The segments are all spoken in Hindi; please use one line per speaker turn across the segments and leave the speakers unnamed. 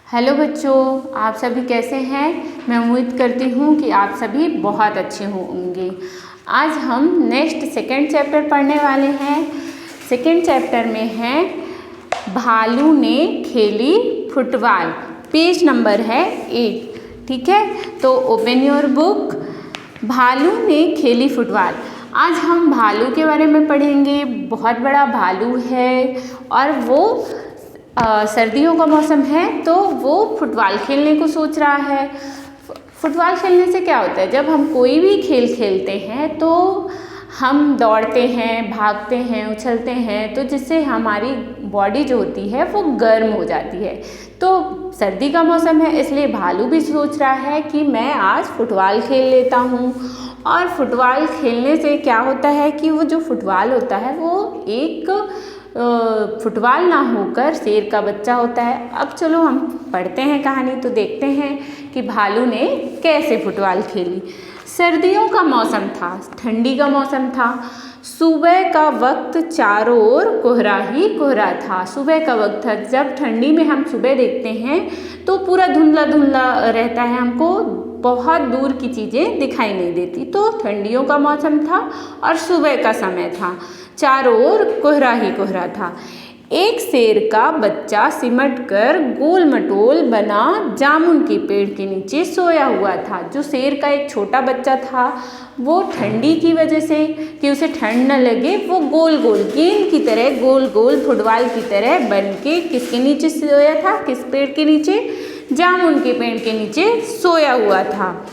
हेलो बच्चों, आप सभी कैसे हैं। मैं उम्मीद करती हूँ कि आप सभी बहुत अच्छे होंगे। आज हम नेक्स्ट सेकंड चैप्टर पढ़ने वाले हैं। सेकंड चैप्टर में है भालू ने खेली फुटबॉल। पेज नंबर है 8। ठीक है, तो ओपन योर बुक। भालू ने खेली फुटबॉल। आज हम भालू के बारे में पढ़ेंगे। बहुत बड़ा भालू है और वो सर्दियों का मौसम है तो वो फुटबॉल खेलने को सोच रहा है। फुटबॉल खेलने से क्या होता है, जब हम कोई भी खेल खेलते हैं तो हम दौड़ते हैं, भागते हैं, उछलते हैं, तो जिससे हमारी बॉडी जो होती है वो गर्म हो जाती है। तो सर्दी का मौसम है, इसलिए भालू भी सोच रहा है कि मैं आज फुटबॉल खेल लेता हूँ। और फुटबॉल खेलने से क्या होता है कि वो जो फुटबॉल होता है वो एक फुटबॉल ना होकर शेर का बच्चा होता है। अब चलो हम पढ़ते हैं कहानी, तो देखते हैं कि भालू ने कैसे फुटबॉल खेली। सर्दियों का मौसम था, ठंडी का मौसम था। सुबह का वक्त चारों ओर कोहरा ही कोहरा था। सुबह का वक्त था, जब ठंडी में हम सुबह देखते हैं तो पूरा धुंधला धुंधला रहता है, हमको बहुत दूर की चीज़ें दिखाई नहीं देती। तो ठंडियों का मौसम था और सुबह का समय था, चारों ओर कोहरा ही कोहरा था। एक शेर का बच्चा सिमट कर गोल मटोल बना जामुन के पेड़ के नीचे सोया हुआ था। जो शेर का एक छोटा बच्चा था वो ठंडी की वजह से कि उसे ठंड न लगे, वो गोल गोल गेंद की तरह, गोल गोल फुटबॉल की तरह बन के किसके नीचे सोया था, किस पेड़ के नीचे, जामुन के पेड़ के नीचे सोया हुआ था।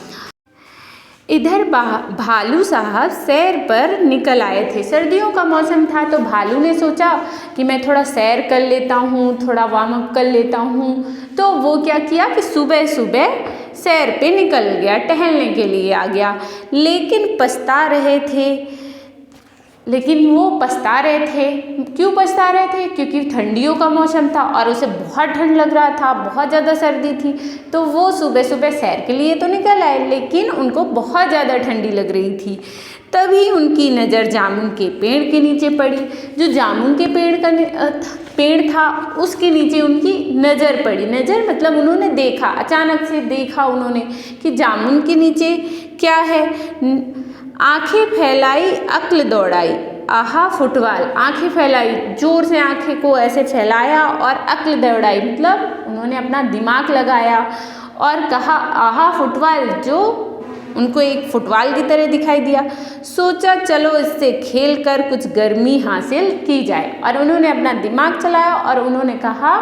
इधर भालू साहब सैर पर निकल आए थे। सर्दियों का मौसम था तो भालू ने सोचा कि मैं थोड़ा सैर कर लेता हूँ, थोड़ा वार्म अप कर लेता हूँ। तो वो क्या किया कि सुबह सुबह सैर पे निकल गया, टहलने के लिए आ गया। लेकिन वो पछता रहे थे। क्यों पछता रहे थे? क्योंकि ठंडियों का मौसम था और उसे बहुत ठंड लग रहा था, बहुत ज़्यादा सर्दी थी। तो वो सुबह सुबह सैर के लिए तो निकल आए, लेकिन उनको बहुत ज़्यादा ठंडी लग रही थी। तभी उनकी नज़र जामुन के पेड़ के नीचे पड़ी। जो जामुन के पेड़ था उसके नीचे उनकी नज़र पड़ी। नज़र मतलब उन्होंने देखा, अचानक से देखा उन्होंने कि जामुन के नीचे क्या है। आंखें फैलाई, अक्ल दौड़ाई, आहा फुटबॉल। आंखें फैलाई, जोर से आंखें को ऐसे फैलाया, और अक्ल दौड़ाई मतलब उन्होंने अपना दिमाग लगाया और कहा आहा फुटबॉल, जो उनको एक फुटबॉल की तरह दिखाई दिया। सोचा चलो इससे खेल कर कुछ गर्मी हासिल की जाए, और उन्होंने अपना दिमाग चलाया और उन्होंने कहा,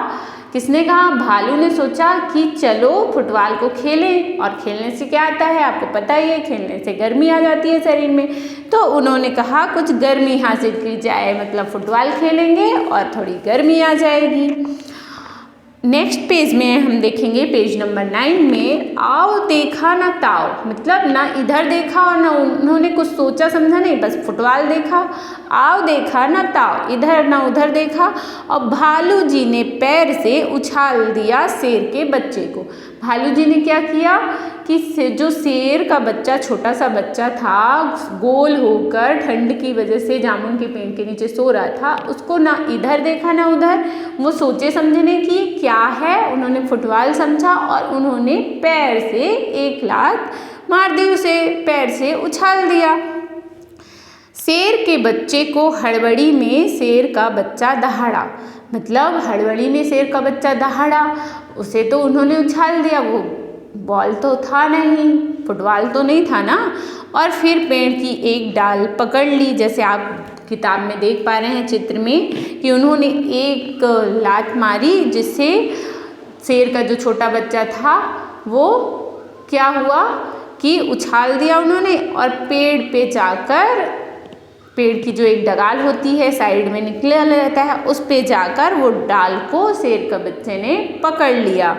किसने कहा? भालू ने सोचा कि चलो फुटबॉल को खेलें। और खेलने से क्या आता है आपको पता ही है, खेलने से गर्मी आ जाती है शरीर में। तो उन्होंने कहा कुछ गर्मी हासिल की जाए, मतलब फुटबॉल खेलेंगे और थोड़ी गर्मी आ जाएगी। नेक्स्ट पेज में हम देखेंगे, पेज नंबर 9 में, आओ देखा ना ताओ, मतलब ना इधर देखा और ना उन्होंने कुछ सोचा समझा नहीं, बस फुटबॉल देखा। आओ देखा ना ताओ, इधर ना उधर देखा, और भालू जी ने पैर से उछाल दिया शेर के बच्चे को। भालू जी ने क्या किया कि जो शेर का बच्चा, छोटा सा बच्चा था, गोल होकर ठंड की वजह से जामुन के पेड़ के नीचे सो रहा था, उसको ना इधर देखा ना उधर, वो सोचे समझने की क्या है, उन्होंने फुटबॉल समझा और उन्होंने पैर से एक लात मार दी, उसे पैर से उछाल दिया। शेर के बच्चे को हड़बड़ी में शेर का बच्चा दहाड़ा, मतलब हड़बड़ी में शेर का बच्चा दहाड़ा, उसे तो उन्होंने उछाल दिया, वो बॉल तो था नहीं, फुटबॉल तो नहीं था ना। और फिर पेड़ की एक डाल पकड़ ली, जैसे आप किताब में देख पा रहे हैं चित्र में कि उन्होंने एक लात मारी, जिससे शेर का जो छोटा बच्चा था वो क्या हुआ कि उछाल दिया उन्होंने, और पेड़ पे जाकर, पेड़ की जो एक डगाल होती है साइड में निकला रहता है, उस पे जाकर वो डाल को शेर के बच्चे ने पकड़ लिया।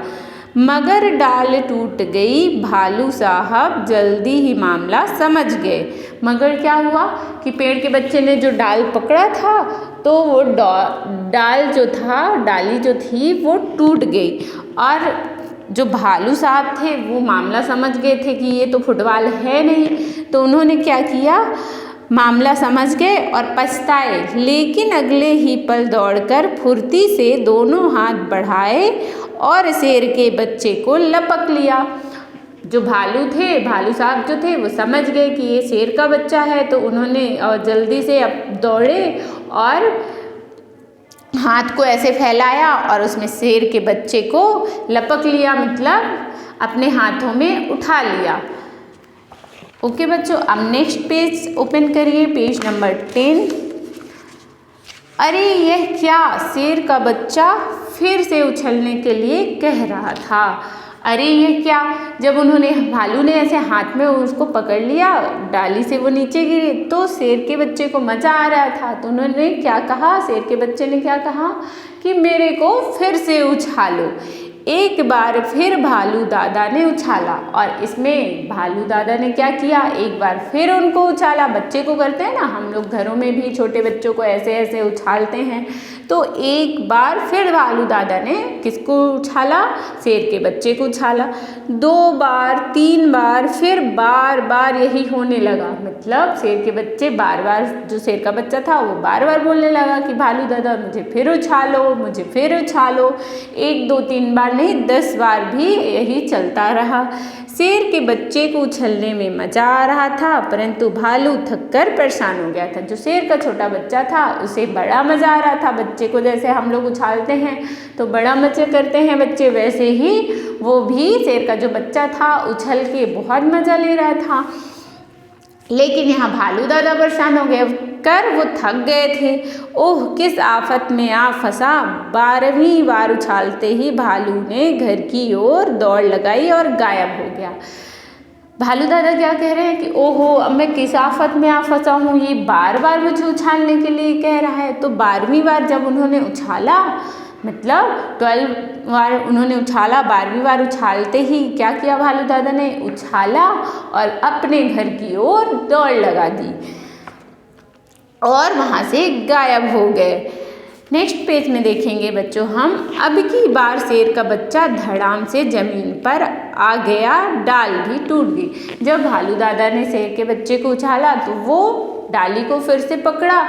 मगर डाल टूट गई, भालू साहब जल्दी ही मामला समझ गए। मगर क्या हुआ कि पेड़ के बच्चे ने जो डाल पकड़ा था तो वो डाल जो था, डाली जो थी वो टूट गई, और जो भालू साहब थे वो मामला समझ गए थे कि ये तो फुटबॉल है नहीं। तो उन्होंने क्या किया, मामला समझ गए और पछताए, लेकिन अगले ही पल दौड़कर फुर्ती से दोनों हाथ बढ़ाए और शेर के बच्चे को लपक लिया। जो भालू थे, भालू साहब जो थे वो समझ गए कि ये शेर का बच्चा है, तो उन्होंने जल्दी से दौड़े और हाथ को ऐसे फैलाया और उसमें शेर के बच्चे को लपक लिया, मतलब अपने हाथों में उठा लिया। ओके बच्चों, अब नेक्स्ट पेज ओपन करिए, पेज नंबर 10। अरे यह क्या, शेर का बच्चा फिर से उछलने के लिए कह रहा था। अरे ये क्या, जब उन्होंने, भालू ने ऐसे हाथ में उसको पकड़ लिया, डाली से वो नीचे गिरे, तो शेर के बच्चे को मज़ा आ रहा था, तो उन्होंने क्या कहा, शेर के बच्चे ने क्या कहा कि मेरे को फिर से उछालो। एक बार फिर भालू दादा ने उछाला, और इसमें भालू दादा ने क्या किया, एक बार फिर उनको उछाला। बच्चे को करते हैं ना हम लोग, घरों में भी छोटे बच्चों को ऐसे ऐसे उछालते हैं। तो एक बार फिर भालू दादा ने किसको उछाला, शेर के बच्चे को उछाला। 2 बार 3 बार, फिर बार बार यही होने लगा, मतलब शेर के बच्चे बार बार, जो शेर का बच्चा था वो बार बार बोलने लगा कि भालू दादा मुझे फिर उछालो, मुझे फिर उछालो। 1 2 3 बार नहीं, 10 बार भी यही चलता रहा। शेर के बच्चे को उछलने में मज़ा आ रहा था, परंतु भालू थककर परेशान हो गया था। जो शेर का छोटा बच्चा था उसे बड़ा मज़ा आ रहा था, बच्चे को जैसे हम लोग उछालते हैं तो बड़ा मज़े करते हैं बच्चे, वैसे ही वो भी, शेर का जो बच्चा था, उछल के बहुत मज़ा ले रहा था। लेकिन यहाँ भालू दादा परेशान हो गए कर, वो थक गए थे। ओह किस आफत में आ फंसा, 12वीं बार उछालते ही भालू ने घर की ओर दौड़ लगाई और गायब हो गया। भालू दादा क्या कह रहे हैं कि ओहो, अब मैं किस आफत में आ फंसा हूँ, ये बार बार मुझे उछालने के लिए कह रहा है। तो 12वीं बार जब उन्होंने उछाला, मतलब 12 बार उन्होंने उछाला, 12वीं बार उछालते ही क्या किया भालू दादा ने, उछाला और अपने घर की ओर दौड़ लगा दी और वहाँ से गायब हो गए। नेक्स्ट पेज में देखेंगे बच्चों हम, अब की बार शेर का बच्चा धड़ाम से जमीन पर आ गया, डाल भी टूट गई। जब भालू दादा ने शेर के बच्चे को उछाला तो वो डाली को फिर से पकड़ा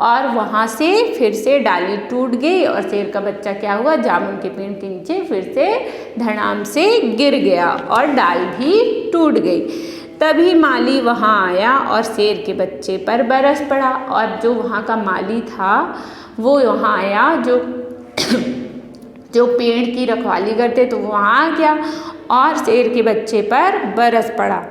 और वहाँ से फिर से डाली टूट गई और शेर का बच्चा क्या हुआ, जामुन के पेड़ के नीचे फिर से धड़ाम से गिर गया और डाल भी टूट गई। तभी माली वहाँ आया और शेर के बच्चे पर बरस पड़ा, और जो वहाँ का माली था वो वहाँ आया, जो पेड़ की रखवाली करते, तो वो वहाँ आ गया और शेर के बच्चे पर बरस पड़ा।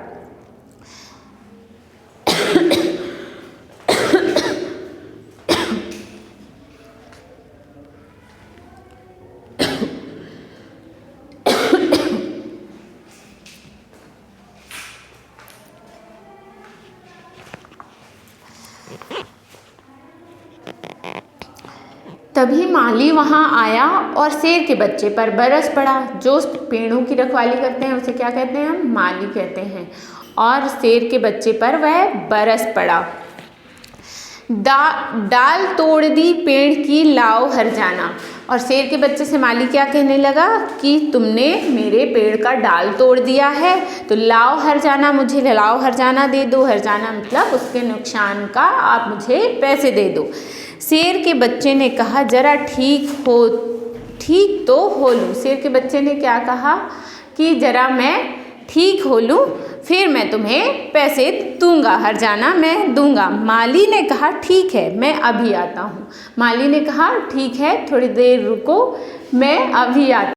तभी माली वहाँ आया और शेर के बच्चे पर बरस पड़ा। जो पेड़ों की रखवाली करते हैं उसे क्या कहते हैं, हम माली कहते हैं, और शेर के बच्चे पर वह बरस पड़ा। डाल तोड़ दी पेड़ की लाओ हरजाना, और शेर के बच्चे से माली क्या कहने लगा कि तुमने मेरे पेड़ का डाल तोड़ दिया है, तो लाओ हरजाना, मुझे लाओ हरजाना दे दो। हरजाना मतलब उसके नुकसान का आप मुझे पैसे दे दो। शेर के बच्चे ने कहा जरा ठीक तो हो लूँ। शेर के बच्चे ने क्या कहा कि जरा मैं ठीक हो लूँ, फिर मैं तुम्हें पैसे दूंगा, हरजाना मैं दूंगा। माली ने कहा ठीक है, मैं अभी आता हूँ। माली ने कहा ठीक है, थोड़ी देर रुको, मैं अभी आता हूँ।